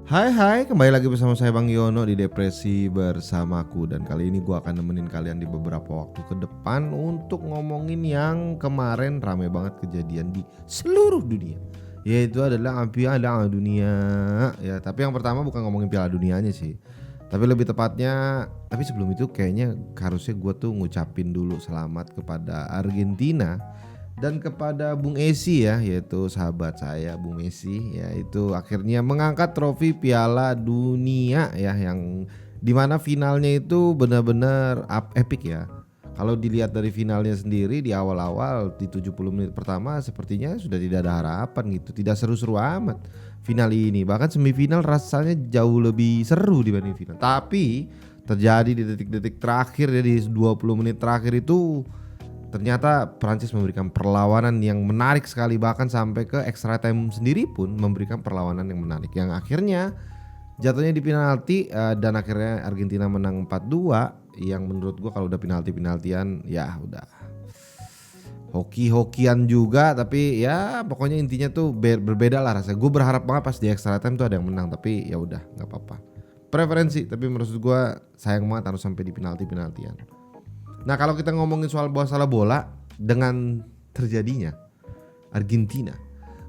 Hai, kembali lagi bersama saya Bang Yono di Depresi Bersamaku. Dan kali ini gue akan nemenin kalian di beberapa waktu ke depan untuk ngomongin yang kemarin rame banget kejadian di seluruh dunia, yaitu adalah Piala Dunia. Ya, tapi yang pertama bukan ngomongin Piala Dunianya sih, tapi lebih tepatnya, tapi sebelum itu kayaknya harusnya gue tuh ngucapin dulu selamat kepada Argentina dan kepada Bung Esi ya, yaitu sahabat saya Bung Esi, yaitu akhirnya mengangkat trofi Piala Dunia ya, yang dimana finalnya itu benar-benar epic ya. Kalau dilihat dari finalnya sendiri di awal-awal di 70 menit pertama sepertinya sudah tidak ada harapan gitu, tidak seru-seru amat final ini. Bahkan semifinal rasanya jauh lebih seru dibanding final. Tapi terjadi di detik-detik terakhir ya, di 20 menit terakhir itu ternyata Prancis memberikan perlawanan yang menarik sekali, bahkan sampai ke extra time sendiri pun memberikan perlawanan yang menarik yang akhirnya jatuhnya di penalti, dan akhirnya Argentina menang 4-2 yang menurut gua kalau udah penalti-penaltian ya udah hoki-hokian juga, tapi ya pokoknya intinya tuh berbeda lah rasanya. Gue berharap banget pas di extra time tuh ada yang menang, tapi ya udah nggak apa-apa. Preferensi, tapi menurut gua sayang banget harus sampai di penalti-penaltian. Nah, kalau kita ngomongin soal masalah bola, dengan terjadinya Argentina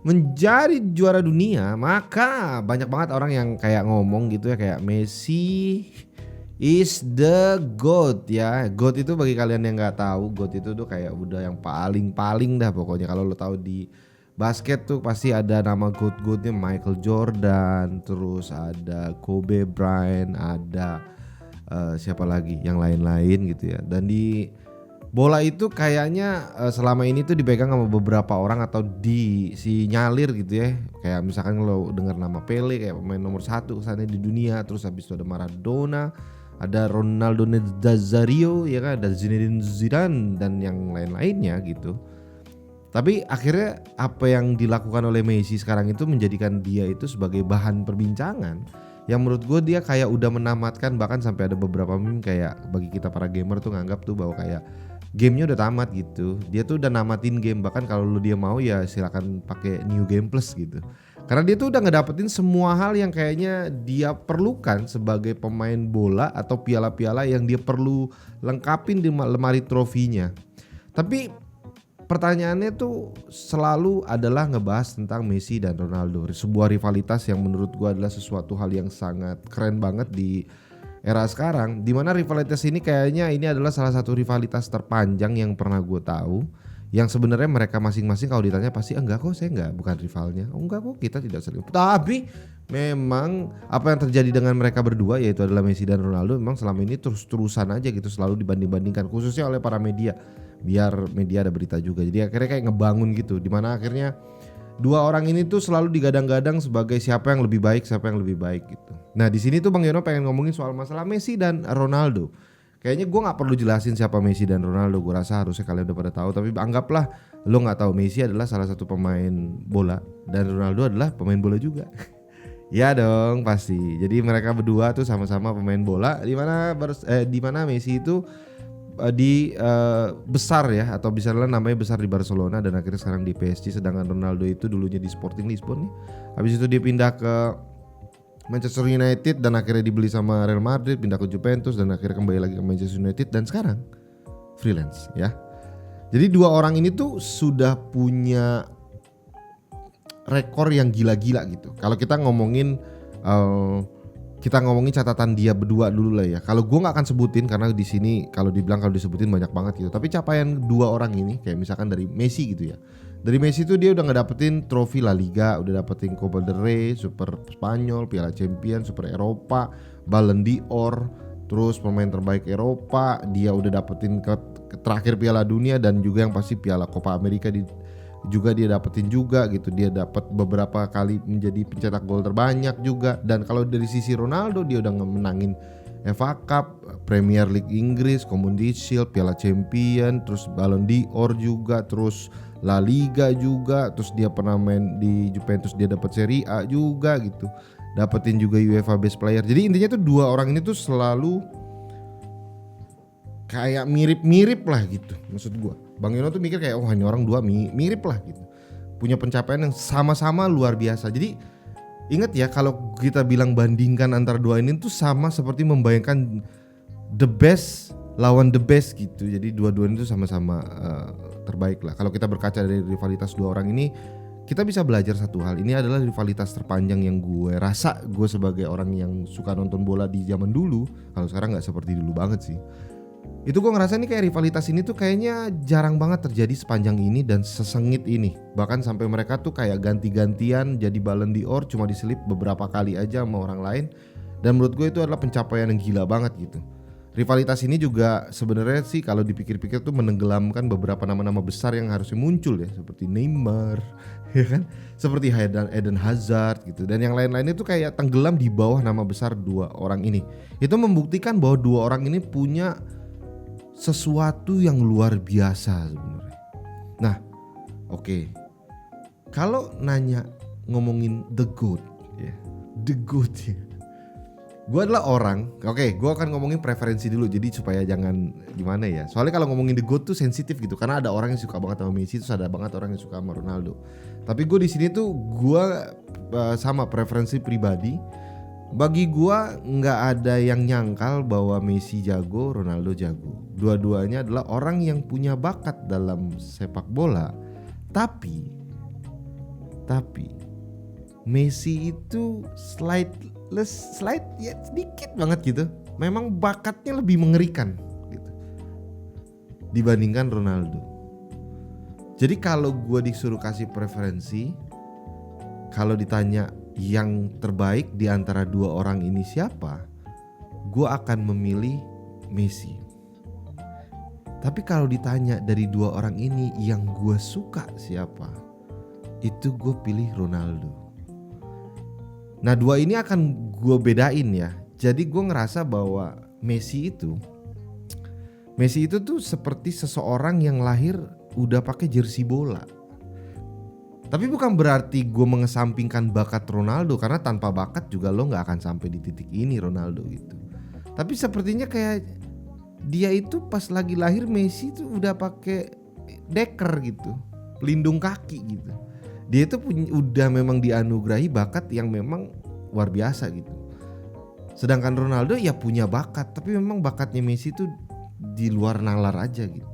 menjadi juara dunia, maka banyak banget orang yang kayak ngomong gitu ya, kayak Messi is the GOAT ya. GOAT itu bagi kalian yang nggak tahu, GOAT itu tuh kayak udah yang paling dah pokoknya. Kalau lo tahu di basket tuh pasti ada nama GOAT-GOATnya, Michael Jordan, terus ada Kobe Bryant, ada siapa lagi yang lain-lain gitu ya. Dan di bola itu kayaknya selama ini tuh dipegang sama beberapa orang atau nyalir gitu ya. Kayak misalkan lo dengar nama Pele kayak pemain nomor 1 kesannya di dunia. Terus habis itu ada Maradona, ada Ronaldo Nazario ya kan, ada Zinedine Zidane dan yang lain-lainnya gitu. Tapi akhirnya apa yang dilakukan oleh Messi sekarang itu menjadikan dia itu sebagai bahan perbincangan, yang menurut gue dia kayak udah menamatkan. Bahkan sampai ada beberapa meme kayak bagi kita para gamer tuh nganggap tuh bahwa kayak gamenya udah tamat gitu. Dia tuh udah namatin game, bahkan kalau lu dia mau ya silakan pakai New Game Plus gitu. Karena dia tuh udah ngedapetin semua hal yang kayaknya dia perlukan sebagai pemain bola atau piala-piala yang dia perlu lengkapin di lemari trofinya. Tapi pertanyaannya tuh selalu adalah ngebahas tentang Messi dan Ronaldo, sebuah rivalitas yang menurut gua adalah sesuatu hal yang sangat keren banget di era sekarang, dimana rivalitas ini kayaknya ini adalah salah satu rivalitas terpanjang yang pernah gue tahu. Yang sebenarnya mereka masing-masing kalau ditanya pasti enggak kok, saya enggak, bukan rivalnya, enggak kok, kita tidak sering. Tapi memang apa yang terjadi dengan mereka berdua, yaitu adalah Messi dan Ronaldo, memang selama ini terus-terusan aja gitu, selalu dibanding-bandingkan, khususnya oleh para media, biar media ada berita juga. Jadi akhirnya kayak ngebangun gitu, dimana akhirnya dua orang ini tuh selalu digadang-gadang sebagai siapa yang lebih baik gitu. Nah, di sini tuh Bang Yono pengen ngomongin soal masalah Messi dan Ronaldo. Kayaknya gue nggak perlu jelasin siapa Messi dan Ronaldo. Gue rasa harusnya kalian udah pada tahu. Tapi anggaplah lo nggak tahu, Messi adalah salah satu pemain bola dan Ronaldo adalah pemain bola juga. Ya dong pasti. Jadi mereka berdua tuh sama-sama pemain bola. Di mana Messi itu besar ya, atau bisa namanya besar di Barcelona dan akhirnya sekarang di PSG, sedangkan Ronaldo itu dulunya di Sporting Lisbon nih. Habis itu dia pindah ke Manchester United dan akhirnya dibeli sama Real Madrid, pindah ke Juventus dan akhirnya kembali lagi ke Manchester United dan sekarang freelance ya. Jadi dua orang ini tuh sudah punya rekor yang gila-gila gitu. Kalau kita ngomongin catatan dia berdua dulu lah ya. Kalau gue nggak akan sebutin karena di sini kalau disebutin banyak banget gitu. Tapi capaian dua orang ini kayak misalkan dari Messi gitu ya. Dari Messi tuh dia udah ngedapetin trofi La Liga, udah dapetin Copa del Rey, Super Spanyol, Piala Champions, Super Eropa, Ballon d'Or, terus pemain terbaik Eropa. Dia udah dapetin ke terakhir Piala Dunia dan juga yang pasti Piala Copa America juga dia dapetin juga gitu. Dia dapat beberapa kali menjadi pencetak gol terbanyak juga. Dan kalau dari sisi Ronaldo, dia udah menangin FA Cup, Premier League Inggris, Community Shield, Piala Champion, terus Ballon d'Or juga, terus La Liga juga, terus dia pernah main di Juventus, dia dapat Serie A juga gitu. Dapetin juga UEFA Best Player. Jadi intinya tuh dua orang ini tuh selalu kayak mirip-mirip lah gitu. Maksud gua, Bang Yono tuh mikir kayak ini orang dua mirip lah gitu. Punya pencapaian yang sama-sama luar biasa. Jadi Ingat ya, kalau kita bilang bandingkan antara dua ini tuh sama seperti membayangkan the best lawan the best gitu. Jadi dua-duanya itu sama-sama terbaik lah. Kalau kita berkaca dari rivalitas dua orang ini, kita bisa belajar satu hal. Ini adalah rivalitas terpanjang yang gue rasa, gue sebagai orang yang suka nonton bola di zaman dulu, kalau sekarang nggak seperti dulu banget sih. Itu gue ngerasa nih kayak rivalitas ini tuh kayaknya jarang banget terjadi sepanjang ini dan sesengit ini. Bahkan sampai mereka tuh kayak ganti-gantian jadi Ballon d'Or cuma diselip beberapa kali aja sama orang lain. Dan menurut gue itu adalah pencapaian yang gila banget gitu. Rivalitas ini juga sebenarnya sih kalau dipikir-pikir tuh menenggelamkan beberapa nama-nama besar yang harusnya muncul ya, seperti Neymar, ya kan, seperti Eden Hazard gitu, dan yang lain-lainnya tuh kayak tenggelam di bawah nama besar dua orang ini. Itu membuktikan bahwa dua orang ini punya sesuatu yang luar biasa sebenarnya. Nah, oke. Kalau nanya ngomongin the GOAT ya, the GOAT ya. Gue adalah orang, gue akan ngomongin preferensi dulu, jadi supaya jangan gimana ya. Soalnya kalau ngomongin the GOAT tuh sensitif gitu, karena ada orang yang suka banget sama Messi, terus ada banget orang yang suka sama Ronaldo. Tapi gue di sini tuh gue sama preferensi pribadi. Bagi gue nggak ada yang nyangkal bahwa Messi jago, Ronaldo jago. Dua-duanya adalah orang yang punya bakat dalam sepak bola. Tapi Messi itu slide ya sedikit banget gitu. Memang bakatnya lebih mengerikan gitu dibandingkan Ronaldo. Jadi kalau gue disuruh kasih preferensi, kalau ditanya yang terbaik di antara dua orang ini siapa, gue akan memilih Messi. Tapi kalau ditanya dari dua orang ini yang gue suka siapa, itu gue pilih Ronaldo. Nah, dua ini akan gue bedain ya. Jadi gue ngerasa bahwa Messi itu tuh seperti seseorang yang lahir udah pakai jersey bola. Tapi bukan berarti gue mengesampingkan bakat Ronaldo, karena tanpa bakat juga lo gak akan sampai di titik ini Ronaldo gitu. Tapi sepertinya kayak dia itu pas lagi lahir Messi tuh udah pakai deker gitu, pelindung kaki gitu. Dia itu udah memang dianugerahi bakat yang memang luar biasa gitu. Sedangkan Ronaldo ya punya bakat, tapi memang bakatnya Messi tuh di luar nalar aja gitu.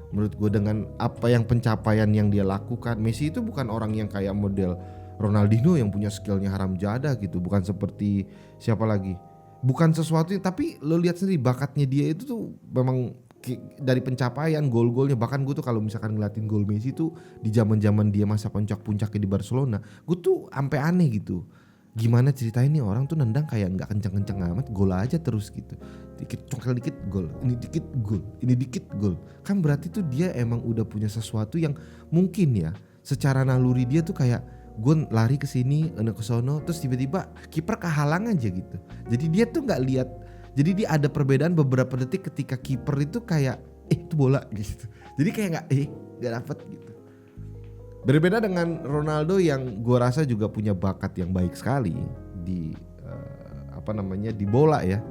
Menurut gue dengan apa yang pencapaian yang dia lakukan, Messi itu bukan orang yang kayak model Ronaldinho yang punya skillnya haram jadah gitu. Bukan seperti siapa lagi. Bukan sesuatu, tapi lo lihat sendiri bakatnya dia itu tuh memang dari pencapaian gol-golnya. Bahkan gue tuh kalau misalkan ngeliatin gol Messi tuh di zaman-zaman dia masa puncak-puncaknya di Barcelona, gue tuh sampai aneh gitu. Gimana ceritanya nih orang tuh nendang kayak nggak kenceng-kenceng amat, gol aja terus gitu. Dikit congkel dikit gol, ini dikit gol, ini dikit gol. Kan berarti tuh dia emang udah punya sesuatu yang mungkin ya secara naluri dia tuh kayak gue lari ke sini, ke sono, terus tiba-tiba kiper kehalang aja gitu. Jadi dia tuh nggak lihat. Jadi dia ada perbedaan beberapa detik ketika kiper itu kayak itu bola gitu. Jadi kayak nggak dapet gitu. Berbeda dengan Ronaldo yang gue rasa juga punya bakat yang baik sekali di di bola ya.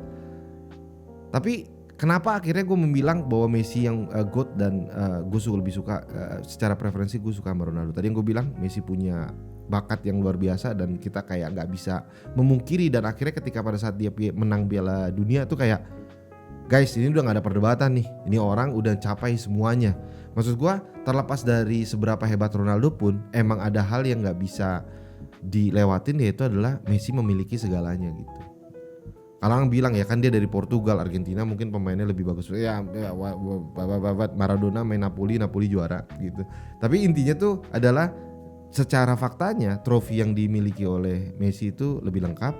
Tapi kenapa akhirnya gue membilang bahwa Messi yang GOAT dan gue lebih suka secara preferensi gue suka sama Ronaldo. Tadi yang gue bilang Messi punya bakat yang luar biasa dan kita kayak nggak bisa memungkiri, dan akhirnya ketika pada saat dia menang Piala Dunia tuh kayak guys ini udah nggak ada perdebatan nih, ini orang udah capai semuanya. Maksud gue terlepas dari seberapa hebat Ronaldo pun emang ada hal yang nggak bisa dilewatin, yaitu adalah Messi memiliki segalanya gitu. Kalau orang bilang ya kan dia dari Portugal, Argentina mungkin pemainnya lebih bagus ya Maradona main Napoli juara gitu. Tapi intinya tuh adalah secara faktanya trofi yang dimiliki oleh Messi itu lebih lengkap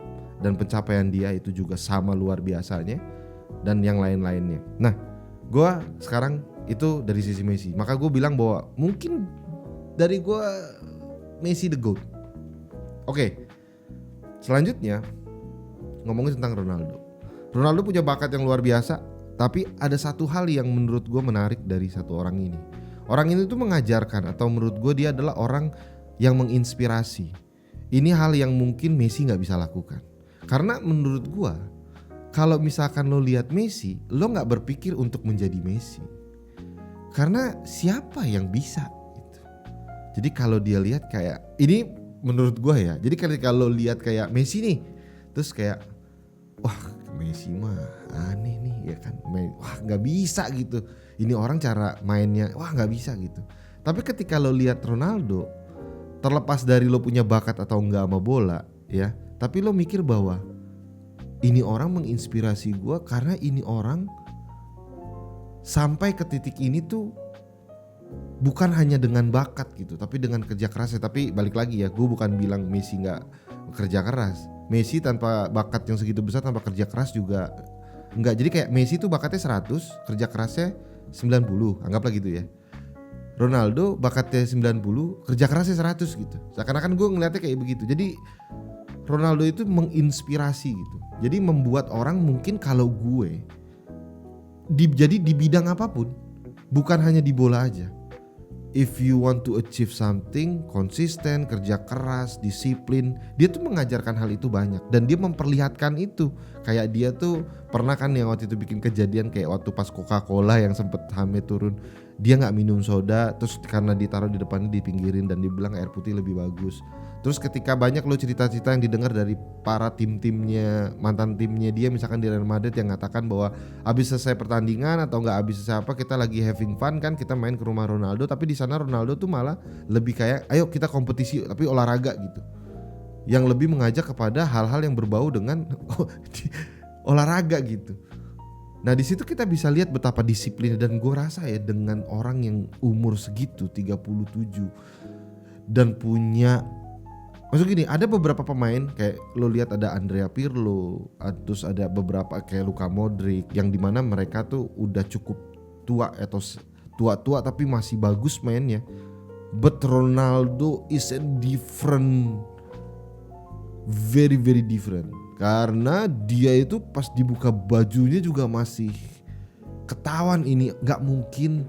dan pencapaian dia itu juga sama luar biasanya dan yang lain-lainnya. Nah, gue sekarang itu dari sisi Messi, maka gue bilang bahwa mungkin dari gue Messi the GOAT. Oke, selanjutnya ngomongin tentang Ronaldo. Ronaldo punya bakat yang luar biasa, tapi ada satu hal yang menurut gue menarik dari satu orang ini. Orang ini tuh mengajarkan, atau menurut gue dia adalah orang yang menginspirasi. Ini hal yang mungkin Messi gak bisa lakukan. Karena menurut gua, kalau misalkan lo lihat Messi, lo gak berpikir untuk menjadi Messi. Karena siapa yang bisa gitu. Jadi kalau dia lihat kayak, ini menurut gue ya. Jadi kalau lihat kayak Messi nih, terus kayak wah Messi mah aneh nih ya kan, wah nggak bisa gitu. Ini orang cara mainnya wah nggak bisa gitu. Tapi ketika lo lihat Ronaldo, terlepas dari lo punya bakat atau enggak sama bola ya, tapi lo mikir bahwa ini orang menginspirasi gue karena ini orang sampai ke titik ini tuh bukan hanya dengan bakat gitu, tapi dengan kerja kerasnya. Tapi balik lagi ya, gue bukan bilang Messi nggak kerja keras. Messi tanpa bakat yang segitu besar, tanpa kerja keras juga enggak. Jadi kayak Messi tuh bakatnya 100, kerja kerasnya 90, anggaplah gitu ya. Ronaldo bakatnya 90, kerja kerasnya 100 gitu. Seakan-akan gue ngeliatnya kayak begitu. Jadi Ronaldo itu menginspirasi gitu. Jadi membuat orang mungkin kalau gue jadi di bidang apapun, bukan hanya di bola aja. If you want to achieve something, konsisten, kerja keras, disiplin, dia tuh mengajarkan hal itu banyak dan dia memperlihatkan itu. Kayak dia tuh pernah kan yang waktu itu bikin kejadian kayak waktu pas Coca-Cola yang sempet HAM turun, dia nggak minum soda, terus karena ditaruh di depannya dipinggirin dan dia bilang air putih lebih bagus. Terus ketika banyak lo cerita-cerita yang didengar dari para tim-timnya, mantan timnya dia misalkan di Real Madrid yang ngatakan bahwa habis selesai pertandingan atau nggak habis selesai apa, kita lagi having fun kan, kita main ke rumah Ronaldo, tapi di sana Ronaldo tuh malah lebih kayak ayo kita kompetisi tapi olahraga gitu, yang lebih mengajak kepada hal-hal yang berbau dengan olahraga gitu. Nah di situ kita bisa lihat betapa disiplin, dan gue rasa ya dengan orang yang umur segitu 37 dan punya, maksud gini, ada beberapa pemain kayak lo lihat ada Andrea Pirlo, terus ada beberapa kayak Luka Modric yang dimana mereka tuh udah cukup tua atau tua-tua tapi masih bagus mainnya. But Ronaldo is a different, very very different, karena dia itu pas dibuka bajunya juga masih ketahuan ini nggak mungkin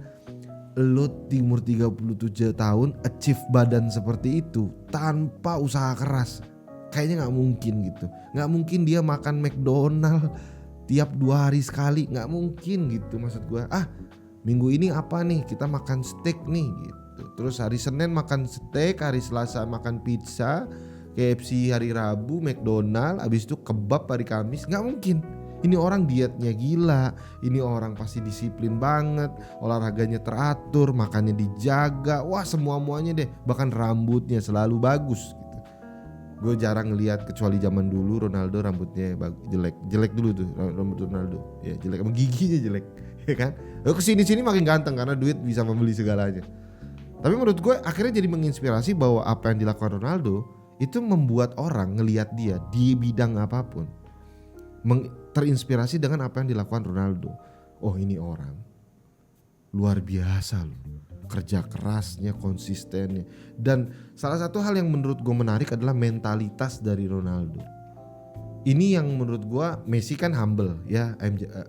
lo umur 37 tahun achieve badan seperti itu tanpa usaha keras. Kayaknya gak mungkin gitu. Gak mungkin dia makan McDonald tiap 2 hari sekali, gak mungkin gitu. Maksud gue, minggu ini apa nih, kita makan steak nih gitu. Terus hari Senin makan steak, hari Selasa makan pizza, KFC hari Rabu, McDonald, abis itu kebab hari Kamis. Gak mungkin. Ini orang dietnya gila, ini orang pasti disiplin banget, olahraganya teratur, makannya dijaga, wah semua-muanya deh, bahkan rambutnya selalu bagus gitu. Gue jarang ngelihat kecuali zaman dulu Ronaldo rambutnya jelek dulu tuh rambut Ronaldo, ya jelek, emang giginya jelek, ya kan? Kesini-sini makin ganteng karena duit bisa membeli segalanya. Tapi menurut gue akhirnya jadi menginspirasi bahwa apa yang dilakukan Ronaldo itu membuat orang ngelihat dia di bidang apapun terinspirasi dengan apa yang dilakukan Ronaldo. Oh ini orang luar biasa loh, kerja kerasnya, konsistennya. Dan salah satu hal yang menurut gue menarik adalah mentalitas dari Ronaldo. Ini yang menurut gue, Messi kan humble ya,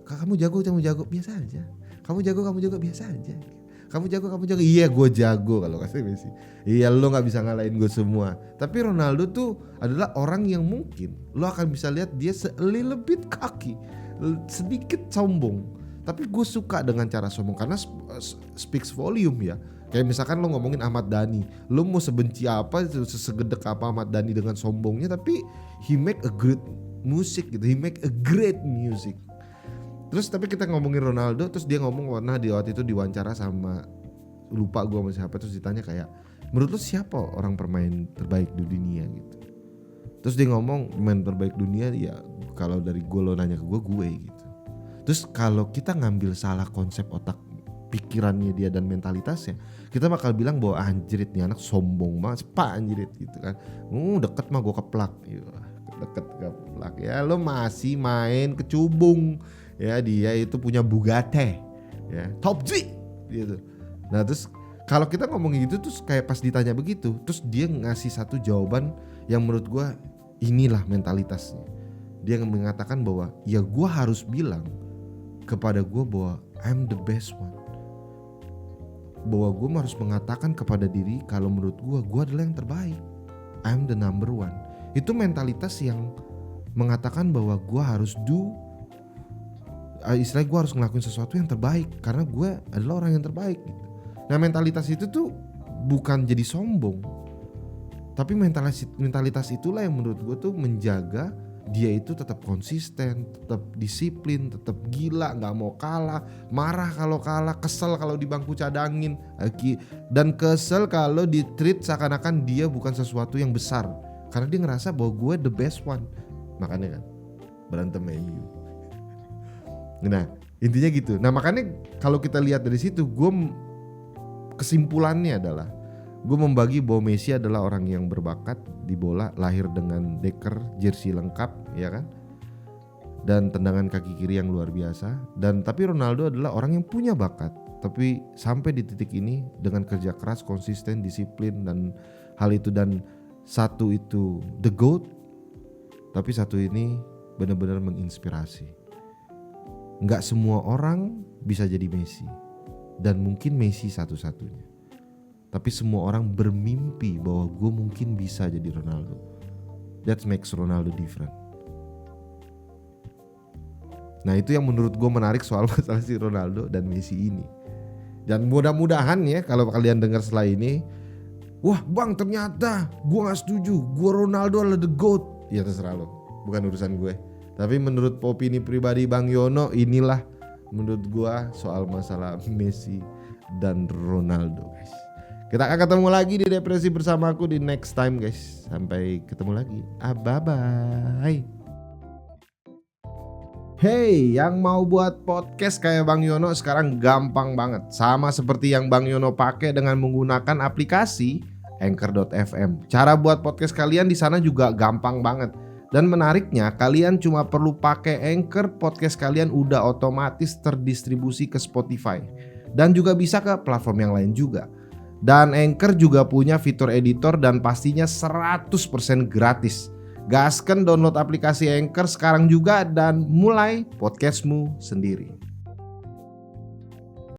kamu jago biasa aja, kamu jago biasa aja, kamu jago iya gue jago kalau kata Messi, iya lo gak bisa ngalahin gue semua. Tapi Ronaldo tuh adalah orang yang mungkin lo akan bisa lihat dia little bit cocky, sedikit sombong. Tapi gue suka dengan cara sombong karena speaks volume ya. Kayak misalkan lo ngomongin Ahmad Dhani, lo mau sebenci apa, segedek apa Ahmad Dhani dengan sombongnya, tapi he make a great music gitu, he make a great music. Terus tapi kita ngomongin Ronaldo, terus dia ngomong warna di waktu itu diwawancara sama, lupa gue sama siapa, terus ditanya kayak menurut lu siapa orang pemain terbaik di dunia gitu. Terus dia ngomong pemain terbaik dunia ya kalau dari gue, lo nanya ke gue gitu. Terus kalau kita ngambil salah konsep otak pikirannya dia dan mentalitasnya, kita bakal bilang bahwa anjrit nih anak sombong banget, pak anjrit gitu kan. Deket mah gue keplak, deket keplak ya, lo masih main kecubung. Ya dia itu punya Bugatti ya, top G gitu. Nah terus kalau kita ngomongin gitu, terus kayak pas ditanya begitu, terus dia ngasih satu jawaban yang menurut gue inilah mentalitasnya. Dia mengatakan bahwa ya gue harus bilang kepada gue bahwa I'm the best one, bahwa gue harus mengatakan kepada diri kalau menurut gue adalah yang terbaik, I'm the number one. Itu mentalitas yang mengatakan bahwa gue harus istilahnya gue harus ngelakuin sesuatu yang terbaik karena gue adalah orang yang terbaik gitu. Nah mentalitas itu tuh bukan jadi sombong, Tapi mentalitas itulah yang menurut gue tuh menjaga dia itu tetap konsisten, tetap disiplin, tetap gila, gak mau kalah, marah kalau kalah, kesel kalau di bangku cadangin, dan kesel kalau di treat seakan-akan dia bukan sesuatu yang besar, karena dia ngerasa bahwa gue the best one. Makanya kan berantem MU. Nah intinya gitu. Nah makanya kalau kita lihat dari situ, gue kesimpulannya adalah gue membagi bahwa Messi adalah orang yang berbakat di bola, lahir dengan deker, jersey lengkap, ya kan, dan tendangan kaki kiri yang luar biasa. Dan tapi Ronaldo adalah orang yang punya bakat, tapi sampai di titik ini dengan kerja keras, konsisten, disiplin dan hal itu, dan satu itu the GOAT, tapi satu ini benar-benar menginspirasi. Nggak semua orang bisa jadi Messi, dan mungkin Messi satu-satunya. Tapi semua orang bermimpi bahwa gue mungkin bisa jadi Ronaldo. That makes Ronaldo different. Nah itu yang menurut gue menarik soal masalah si Ronaldo dan Messi ini. Dan mudah-mudahan ya kalau kalian dengar setelah ini, wah bang ternyata gue gak setuju, gue Ronaldo adalah the GOAT. Ya terserah lo, bukan urusan gue. Tapi menurut opini pribadi Bang Yono, inilah menurut gue soal masalah Messi dan Ronaldo guys. Kita akan ketemu lagi di Depresi bersamaku di next time guys. Sampai ketemu lagi. Bye-bye. Hey, yang mau buat podcast kayak Bang Yono sekarang gampang banget. Sama seperti yang Bang Yono pakai dengan menggunakan aplikasi Anchor.fm. Cara buat podcast kalian di sana juga gampang banget. Dan menariknya, kalian cuma perlu pakai Anchor, podcast kalian udah otomatis terdistribusi ke Spotify. Dan juga bisa ke platform yang lain juga. Dan Anchor juga punya fitur editor dan pastinya 100% gratis. Gasken download aplikasi Anchor sekarang juga dan mulai podcastmu sendiri.